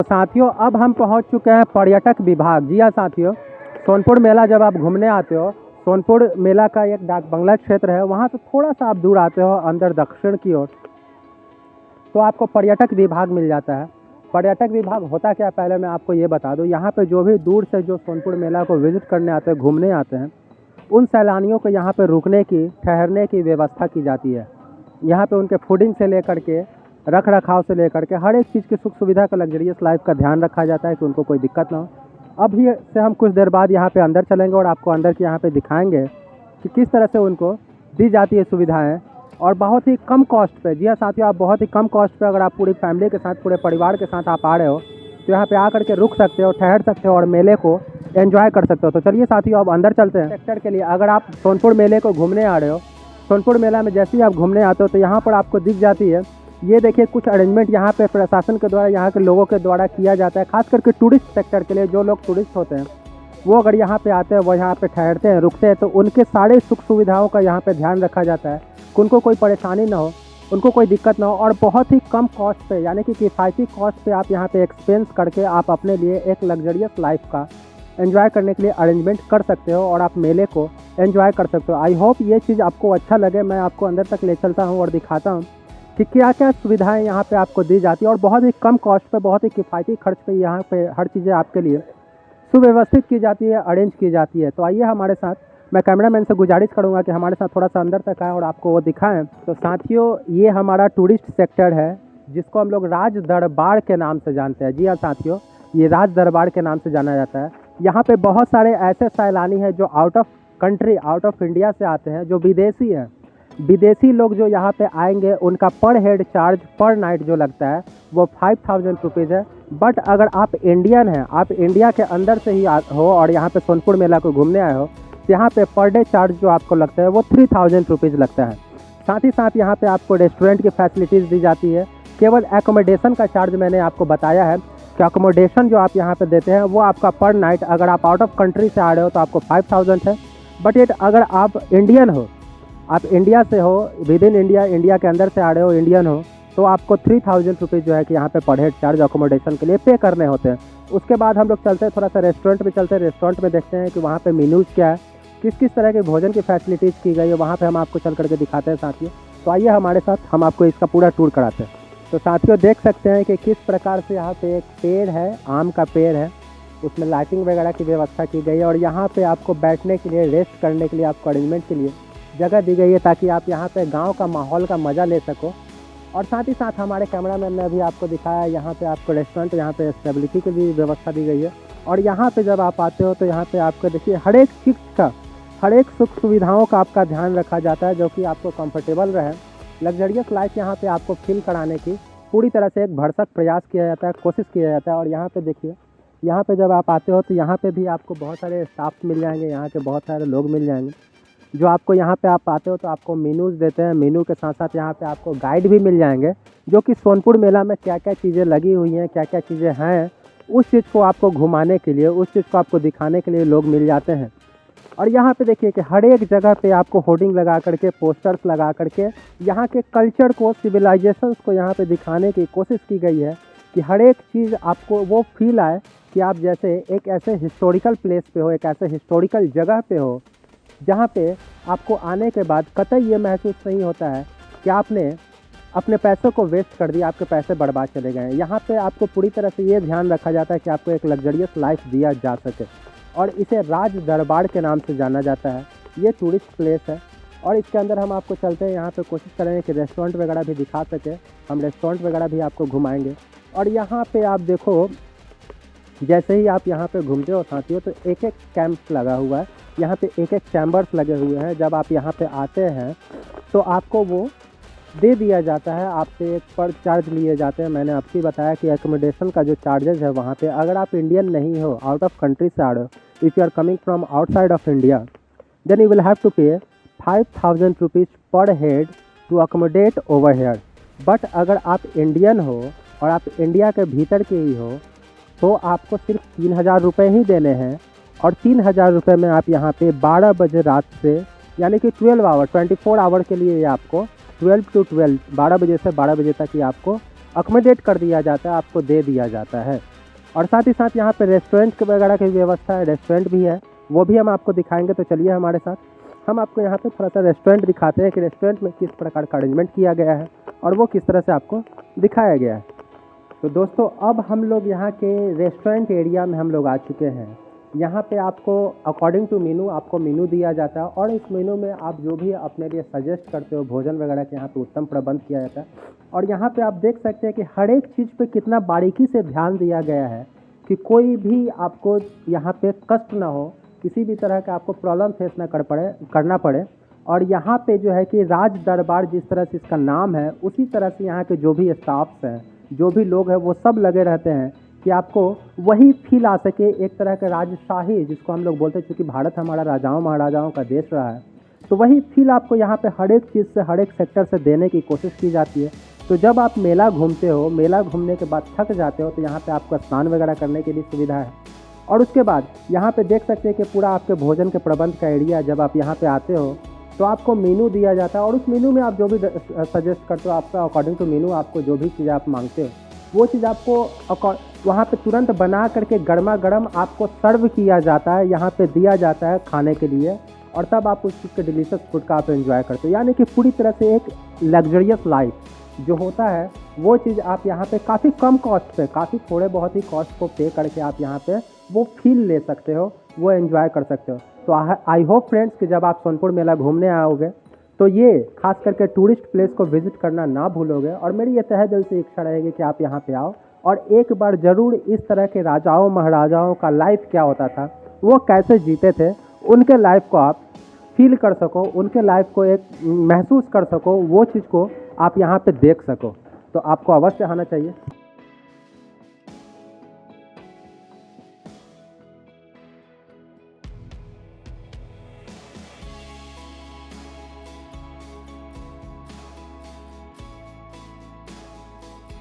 साथियों अब हम पहुंच चुके हैं पर्यटक विभाग। जी हाँ साथियों, सोनपुर मेला जब आप घूमने आते हो, सोनपुर मेला का एक डाक बंगला क्षेत्र है, वहाँ से थोड़ा सा आप दूर आते हो अंदर दक्षिण की ओर, तो आपको पर्यटक विभाग मिल जाता है। पर्यटक विभाग होता क्या, पहले मैं आपको ये बता दूं, यहाँ पे जो भी दूर से जो सोनपुर मेला को विजिट करने आते हैं, घूमने आते हैं, उन सैलानियों को यहाँ पे रुकने की, ठहरने की व्यवस्था की जाती है। यहाँ पे उनके फूडिंग से लेकर के, रख रखाव से लेकर के हर एक चीज़ की सुख सुविधा का, लग्जरियस लाइफ का ध्यान रखा जाता है कि उनको कोई दिक्कत ना हो। अभी से हम कुछ देर बाद यहाँ पे अंदर चलेंगे और आपको अंदर की यहाँ पे दिखाएंगे कि किस तरह से उनको दी जाती है सुविधाएं, और बहुत ही कम कॉस्ट पे। जी हाँ साथियों, आप बहुत ही कम कॉस्ट पे, अगर आप पूरी फैमिली के साथ, पूरे परिवार के साथ आप आ रहे हो, तो यहाँ पे आकर के रुक सकते हो, ठहर सकते हो और मेले को एंजॉय कर सकते हो। तो चलिए साथियों, अब अंदर चलते हैं। सेक्टर के लिए अगर आप सोनपुर मेले को घूमने आ रहे हो, सोनपुर मेला में जैसे ही आप घूमने आते हो तो यहाँ पर आपको दिख जाती है, ये देखिए कुछ अरेंजमेंट यहाँ पे प्रशासन के द्वारा, यहाँ के लोगों के द्वारा किया जाता है, खास करके टूरिस्ट सेक्टर के लिए। जो लोग टूरिस्ट होते हैं वो अगर यहाँ पे आते हैं, वो यहाँ पे ठहरते हैं, रुकते हैं, तो उनके सारे सुख सुविधाओं का यहाँ पे ध्यान रखा जाता है, उनको कोई परेशानी ना हो, उनको कोई दिक्कत ना हो, और बहुत ही कम कॉस्ट पे, यानी कि किफ़ायती कॉस्ट पे आप यहाँ पे एक्सपेंस करके आप अपने लिए एक लग्जरियस लाइफ का एंजॉय करने के लिए अरेंजमेंट कर सकते हो और आप मेले को एंजॉय कर सकते हो। आई होप ये चीज़ आपको अच्छा लगे। मैं आपको अंदर तक ले चलता हूँ और दिखाता हूँ कि क्या क्या सुविधाएं यहाँ पे आपको दी जाती है, और बहुत ही कम कॉस्ट पे, बहुत ही किफ़ायती खर्च पे यहाँ पे हर चीज़ें आपके लिए सुव्यवस्थित की जाती है, अरेंज की जाती है। तो आइए हमारे साथ, मैं कैमरामैन से गुजारिश करूंगा कि हमारे साथ थोड़ा सा अंदर तक आए और आपको वो दिखाएं। तो साथियों, ये हमारा टूरिस्ट सेक्टर है, जिसको हम लोग राज दरबार के नाम से जानते हैं। जी हाँ साथियों, ये राज दरबार के नाम से जाना जाता है। यहाँ पे बहुत सारे ऐसे सैलानी हैं जो out of country, out of India से आते हैं, जो विदेशी हैं। विदेशी लोग जो यहाँ पे आएंगे, उनका पर हेड चार्ज पर नाइट जो लगता है वो 5000 रुपीज़ है। बट अगर आप इंडियन हैं, आप इंडिया के अंदर से ही हो और यहाँ पे सोनपुर मेला को घूमने आए हो, तो यहाँ पे पर डे चार्ज जो आपको लगता है वो 3000 रुपीज़ लगता है। साथ ही साथ यहाँ पे आपको रेस्टोरेंट की फैसिलिटीज़ दी जाती है। केवल एकोमोडेशन का चार्ज मैंने आपको बताया है कि अकोमोडेशन जो आप यहाँ पे देते हैं वो आपका पर नाइट, अगर आप आउट ऑफ कंट्री से आ रहे हो तो आपको 5000 है। बट ये अगर आप इंडियन हो, आप इंडिया से हो, विद इन इंडिया, इंडिया के अंदर से आ रहे हो, इंडियन हो, तो आपको 3000 रुपीज़ जो है कि यहाँ पे पर हेड चार्ज अकोमोडेशन के लिए पे करने होते हैं। उसके बाद हम लोग चलते हैं थोड़ा सा रेस्टोरेंट में, चलते हैं रेस्टोरेंट में, देखते हैं कि वहाँ पे मेन्यूज़ क्या है, किस किस तरह के भोजन की फैसिलिटीज़ की गई है, वहाँ पे हम आपको चल करके दिखाते हैं साथियों। तो आइए हमारे साथ, हम आपको इसका पूरा टूर कराते हैं। तो साथियों देख सकते हैं कि किस प्रकार से यहाँ पे एक पेड़ है, आम का पेड़ है, उसमें लाइटिंग वगैरह की व्यवस्था की गई है, और यहाँ पे आपको बैठने के लिए, रेस्ट करने के लिए, आपको अरेंजमेंट के लिए जगह दी गई है, ताकि आप यहाँ पे गांव का माहौल का मज़ा ले सको। और साथ ही साथ हमारे कैमरामैन ने अभी आपको दिखाया, यहाँ पे आपको रेस्टोरेंट, यहाँ पे स्टेबिलिटी की भी व्यवस्था दी गई है। और यहाँ पे जब आप आते हो तो यहाँ पे आपको देखिए हर एक चीज़ का, हर एक सुख सुविधाओं का आपका ध्यान रखा जाता है, जो कि आपको कंफर्टेबल रहे, लग्जरियस लाइफ यहाँ पे आपको फील कराने की पूरी तरह से एक भरसक प्रयास किया जाता है, कोशिश किया जाता है। और यहाँ पे देखिए, यहाँ पे जब आप आते हो तो यहाँ पे भी आपको बहुत सारे स्टाफ मिल जाएंगे, यहाँ के बहुत सारे लोग मिल जाएंगे, जो आपको यहाँ पे आप आते हो तो आपको मेनूज़ देते हैं। मेनू के साथ साथ यहाँ पे आपको गाइड भी मिल जाएंगे, जो कि सोनपुर मेला में क्या क्या चीज़ें लगी हुई हैं, क्या क्या चीज़ें हैं, उस चीज़ को आपको घुमाने के लिए, उस चीज़ को आपको दिखाने के लिए लोग मिल जाते हैं। और यहाँ पे देखिए कि हर एक जगह पे आपको होर्डिंग लगा करके, पोस्टर्स लगा करके यहाँ के कल्चर को, सिविलाइजेशंस को यहाँ पे दिखाने की कोशिश की गई है, कि हर एक चीज़ आपको वो फील आए कि आप जैसे एक ऐसे हिस्टोरिकल प्लेस पे हो, एक ऐसे हिस्टोरिकल जगह पे हो, जहाँ पे आपको आने के बाद कतई ये महसूस नहीं होता है कि आपने अपने पैसों को वेस्ट कर दिया, आपके पैसे बर्बाद चले गए हैं। यहाँ पे आपको पूरी तरह से ये ध्यान रखा जाता है कि आपको एक लग्जरियस लाइफ दिया जा सके, और इसे राज दरबार के नाम से जाना जाता है। ये टूरिस्ट प्लेस है, और इसके अंदर हम आपको चलते हैं, यहाँ पे कोशिश करेंगे कि रेस्टोरेंट वगैरह भी दिखा सके, हम रेस्टोरेंट वगैरह भी आपको घुमाएंगे। और यहाँ पे आप देखो, जैसे ही आप यहाँ पे घूमते हो साथियों, तो एक एक कैंप लगा हुआ है, यहाँ पे एक एक चैम्बर्स लगे हुए हैं। जब आप यहाँ पे आते हैं तो आपको वो दे दिया जाता है, आपसे एक पर चार्ज लिए जाते हैं। मैंने आपको बताया कि एकोमोडेशन का जो चार्जेस है वहाँ पे, अगर आप इंडियन नहीं हो, आउट ऑफ कंट्री से आ रहे हो, if you are coming from outside of India, then you will have to pay 5000 rupees per head to accommodate over here. But अगर आप इंडियन हो और आप इंडिया के भीतर के ही हो, तो आपको सिर्फ 3000 रुपये ही देने हैं, और 3000 रुपये में आप यहाँ पे 12 बजे रात से, यानी कि 12 आवर, 24 आवर के लिए, ये आपको 12 to 12, 12 बजे से 12 बजे तक ही आपको अकोमोडेट कर दिया जाता है, आपको दे दिया जाता है। और साथ ही साथ यहाँ पे रेस्टोरेंट वगैरह की व्यवस्था है, रेस्टोरेंट भी है, वो भी हम आपको दिखाएंगे। तो चलिए हमारे साथ, हम आपको यहाँ पे थोड़ा सा रेस्टोरेंट दिखाते हैं कि रेस्टोरेंट में किस प्रकार का अरेंजमेंट किया गया है और वो किस तरह से आपको दिखाया गया है। तो दोस्तों अब हम लोग यहाँ के रेस्टोरेंट एरिया में हम लोग आ चुके हैं। यहाँ पे आपको अकॉर्डिंग टू मेनू आपको मेनू दिया जाता है और इस मेनू में आप जो भी अपने लिए सजेस्ट करते हो भोजन वगैरह के यहाँ पे उत्तम प्रबंध किया जाता है। और यहाँ पे आप देख सकते हैं कि हर एक चीज़ पे कितना बारीकी से ध्यान दिया गया है कि कोई भी आपको यहाँ पे कष्ट ना हो, किसी भी तरह का आपको प्रॉब्लम फेस ना करना पड़े। और यहाँ पे जो है कि राज दरबार जिस तरह से इसका नाम है, उसी तरह से यहाँ के जो भी स्टाफ्स हैं, जो भी लोग हैं, वो सब लगे रहते हैं कि आपको वही फील आ सके, एक तरह का राजशाही जिसको हम लोग बोलते हैं, क्योंकि भारत हमारा राजाओं महाराजाओं का देश रहा है, तो वही फील आपको यहाँ पे हर एक चीज़ से, हर एक सेक्टर से देने की कोशिश की जाती है। तो जब आप मेला घूमते हो, मेला घूमने के बाद थक जाते हो, तो यहाँ पे आपको स्नान वगैरह करने के लिए सुविधा है। और उसके बाद यहाँ पे देख सकते हैं कि पूरा आपके भोजन के प्रबंध का एरिया, जब आप यहाँ पे आते हो तो आपको मेनू दिया जाता है और उस मेनू में आप जो भी सजेस्ट करते हो, आपका अकॉर्डिंग टू मेनू आपको जो भी चीज़ आप मांगते हो वो चीज़ आपको वहाँ पे तुरंत बना करके गर्मा गर्म आपको सर्व किया जाता है, यहाँ पे दिया जाता है खाने के लिए। और तब आप उस चीज़ के डिलीशियस फूड का आप एंजॉय करते हो। यानी कि पूरी तरह से एक लग्जरियस लाइफ जो होता है वो चीज़ आप यहाँ पे काफ़ी कम कॉस्ट पे, काफ़ी थोड़े बहुत ही कॉस्ट को पे करके आप यहाँ पे वो फील ले सकते हो, वो एंजॉय कर सकते हो। तो आई होप फ्रेंड्स कि जब आप सोनपुर मेला घूमने आओगे तो ये खास करके टूरिस्ट प्लेस को विजिट करना ना भूलोगे। और मेरी ये तहे दिल से इच्छा रहेगी कि आप यहाँ पे आओ और एक बार ज़रूर इस तरह के राजाओं महाराजाओं का लाइफ क्या होता था, वो कैसे जीते थे, उनके लाइफ को आप फील कर सको, उनके लाइफ को एक महसूस कर सको, वो चीज़ को आप यहाँ पे देख सको। तो आपको अवश्य आना चाहिए।